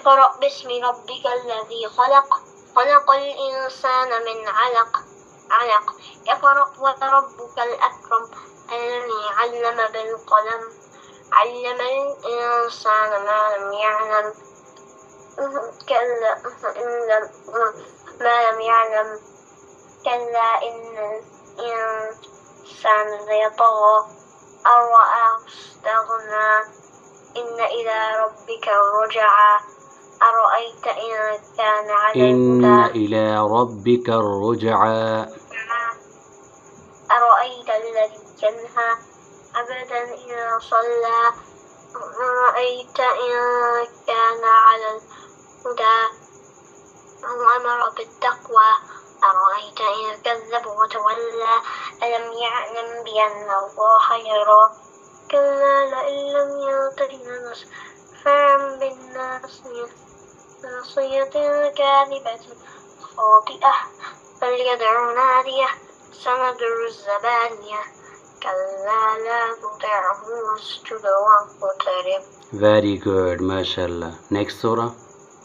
اقرأ باسم ربك الذي خلق خلق الإنسان من علق اقرأ وربك الأكرم الذي علم بالقلم علم الإنسان ما لم يعلم كلا إن الإنسان ليطغى أن رآه استغنى إن إلى ربك الرجعى أرأيت إن كان على الهدى إن إلى ربك الرجعى أرأيت الذي ينهى عبدا إذا صلى أرأيت إن كان على الهدى وأمر بالتقوى أرأيت إن كذب وتولى ألم يعلم بأن الله يرى كلا لئن لم ينته لنسفعا بالناصية كاذبة خاطئة فليدع ناديه سندع الزبانية كلا لا تطعه واسجد واقترب. Very good, mashallah. Next surah.